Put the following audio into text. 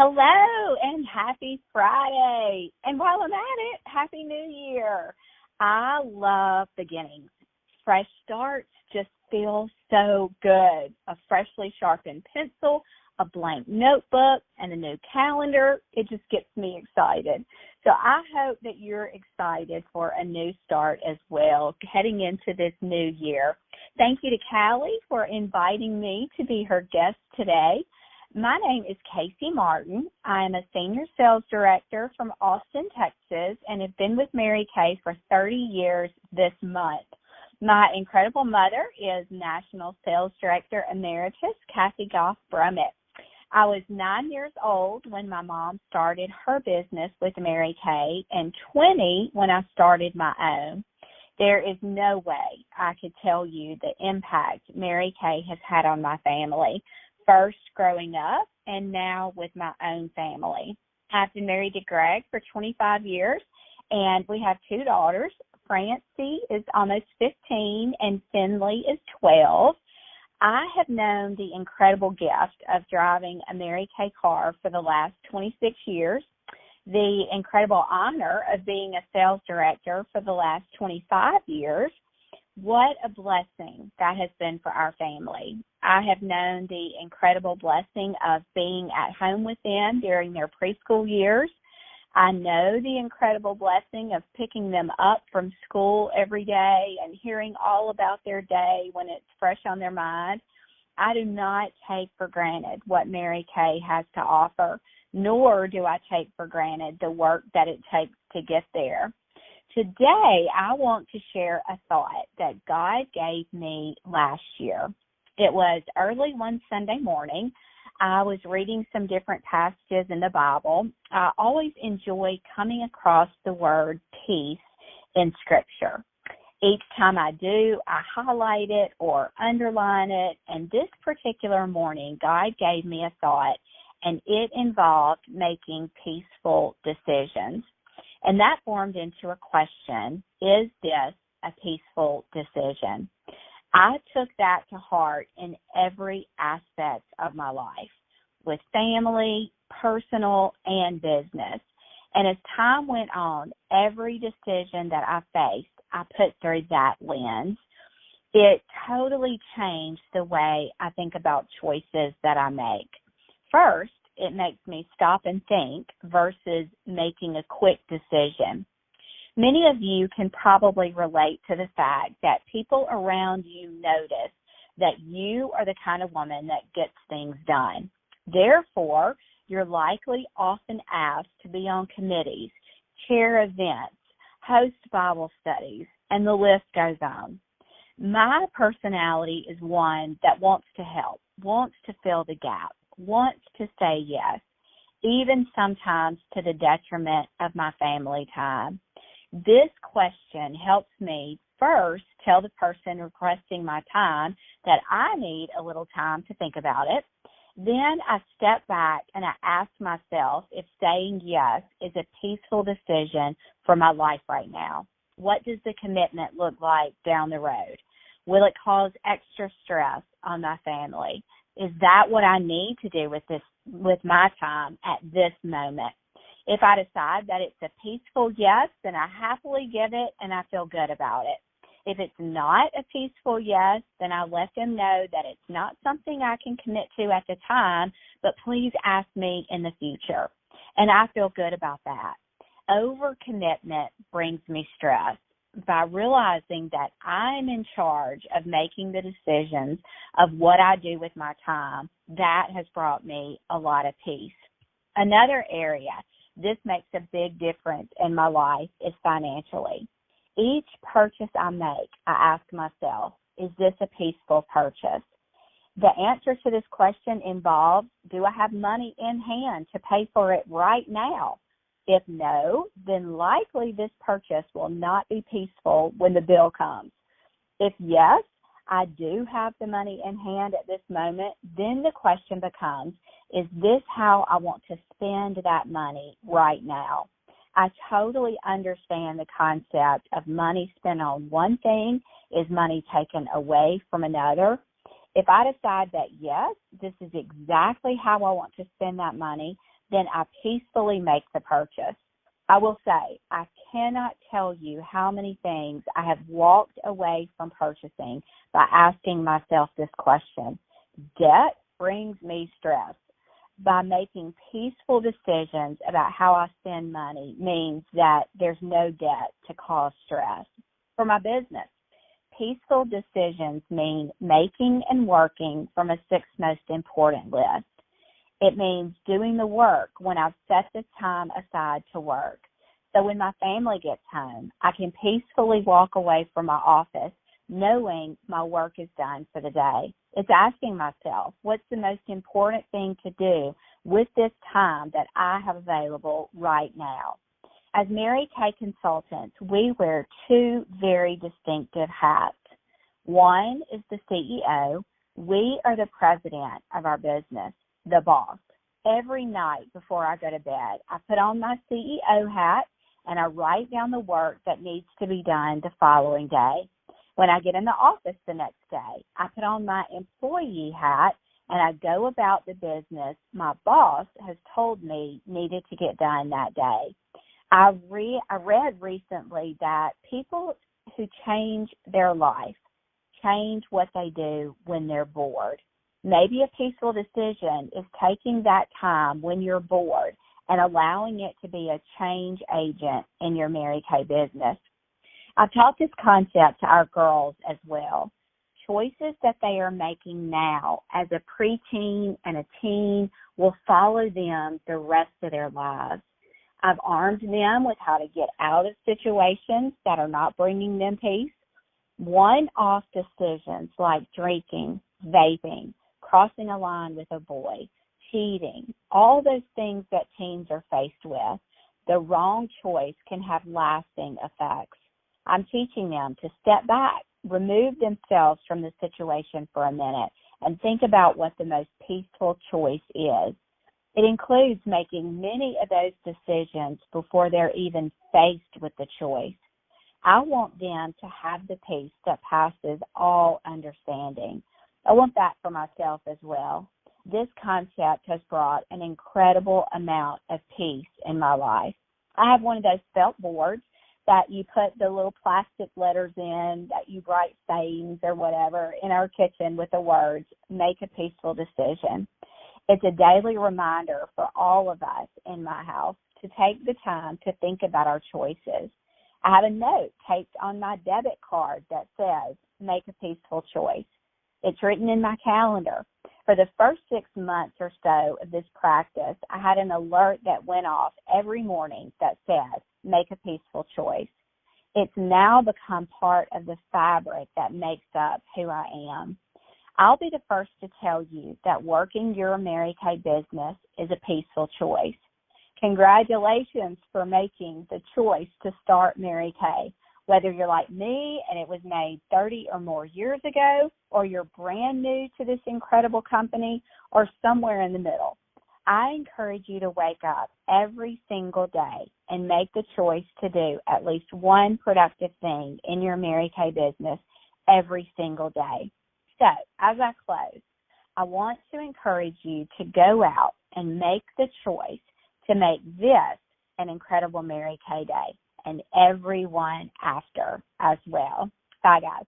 Hello and happy Friday. And while I'm at it, happy New Year. I love beginnings. Fresh starts just feel so good. A freshly sharpened pencil, a blank notebook, and a new calendar. It just gets me excited. So I hope that you're excited for a new start as well, heading into this new year. Thank you to Callie for inviting me to be her guest today. My name is Casey Martin. I am a senior sales director from Austin, Texas, and have been with Mary Kay for 30 years this month. My incredible mother is National Sales Director Emeritus Kathy Goff Brummett. I was 9 years old when my mom started her business with Mary Kay and 20 when I started my own. There is no way I could tell you the impact Mary Kay has had on my family. First growing up and now with my own family. I've been married to Greg for 25 years, and we have two daughters. Francie is almost 15 and Finley is 12. I have known the incredible gift of driving a Mary Kay car for the last 26 years, the incredible honor of being a sales director for the last 25 years. What a blessing that has been for our family. I have known the incredible blessing of being at home with them during their preschool years. I know the incredible blessing of picking them up from school every day and hearing all about their day when it's fresh on their mind. I do not take for granted what Mary Kay has to offer, nor do I take for granted the work that it takes to get there. Today, I want to share a thought that God gave me last year. It was early one Sunday morning. I was reading some different passages in the Bible. I always enjoy coming across the word peace in Scripture. Each time I do, I highlight it or underline it. And this particular morning, God gave me a thought, and it involved making peaceful decisions. And that formed into a question: is this a peaceful decision? I took that to heart in every aspect of my life, with family, personal, and business. And as time went on, every decision that I faced, I put through that lens. It totally changed the way I think about choices that I make. First, it makes me stop and think versus making a quick decision. Many of you can probably relate to the fact that people around you notice that you are the kind of woman that gets things done. Therefore, you're likely often asked to be on committees, chair events, host Bible studies, and the list goes on. My personality is one that wants to help, wants to fill the gap, wants to say yes, even sometimes to the detriment of my family time. This question helps me first tell the person requesting my time that I need a little time to think about it. Then I step back and I ask myself if saying yes is a peaceful decision for my life right now. What does the commitment look like down the road? Will it cause extra stress on my family? Is that what I need to do with my time at this moment? If I decide that it's a peaceful yes, then I happily give it and I feel good about it. If it's not a peaceful yes, then I let them know that it's not something I can commit to at the time, but please ask me in the future. And I feel good about that. Overcommitment brings me stress. By realizing that I'm in charge of making the decisions of what I do with my time, that has brought me a lot of peace. Another area this makes a big difference in my life is financially. Each purchase I make, I ask myself, is this a peaceful purchase? The answer to this question involves, do I have money in hand to pay for it right now? If no, then likely this purchase will not be peaceful when the bill comes. If yes, I do have the money in hand at this moment, then the question becomes, is this how I want to spend that money right now? I totally understand the concept of money spent on one thing is money taken away from another. If I decide that, yes, this is exactly how I want to spend that money, then I peacefully make the purchase. I will say, I cannot tell you how many things I have walked away from purchasing by asking myself this question. Debt brings me stress. By making peaceful decisions about how I spend money means that there's no debt to cause stress. For my business, peaceful decisions mean making and working from a 6 most important list. It means doing the work when I've set the time aside to work. So when my family gets home, I can peacefully walk away from my office knowing my work is done for the day. It's asking myself, what's the most important thing to do with this time that I have available right now? As Mary Kay consultants, we wear 2 very distinctive hats. One is the CEO. We are the president of our business, the boss. Every night before I go to bed, I put on my CEO hat and I write down the work that needs to be done the following day. When I get in the office the next day, I put on my employee hat and I go about the business my boss has told me needed to get done that day. I read recently that people who change their life change what they do when they're bored. Maybe a peaceful decision is taking that time when you're bored and allowing it to be a change agent in your Mary Kay business. I've taught this concept to our girls as well. Choices that they are making now as a preteen and a teen will follow them the rest of their lives. I've armed them with how to get out of situations that are not bringing them peace. One-off decisions like drinking, vaping, crossing a line with a boy, cheating, all those things that teens are faced with, the wrong choice can have lasting effects. I'm teaching them to step back, remove themselves from the situation for a minute, and think about what the most peaceful choice is. It includes making many of those decisions before they're even faced with the choice. I want them to have the peace that passes all understanding. I want that for myself as well. This concept has brought an incredible amount of peace in my life. I have one of those felt boards that you put the little plastic letters in, that you write sayings or whatever in our kitchen with the words, make a peaceful decision. It's a daily reminder for all of us in my house to take the time to think about our choices. I have a note taped on my debit card that says, make a peaceful choice. It's written in my calendar. For the first 6 months or so of this practice, I had an alert that went off every morning that said, make a peaceful choice. It's now become part of the fabric that makes up who I am. I'll be the first to tell you that working your Mary Kay business is a peaceful choice. Congratulations for making the choice to start Mary Kay. Whether you're like me and it was made 30 or more years ago, or you're brand new to this incredible company, or somewhere in the middle, I encourage you to wake up every single day and make the choice to do at least one productive thing in your Mary Kay business every single day. So, as I close, I want to encourage you to go out and make the choice to make this an incredible Mary Kay day, and everyone after as well. Bye, guys.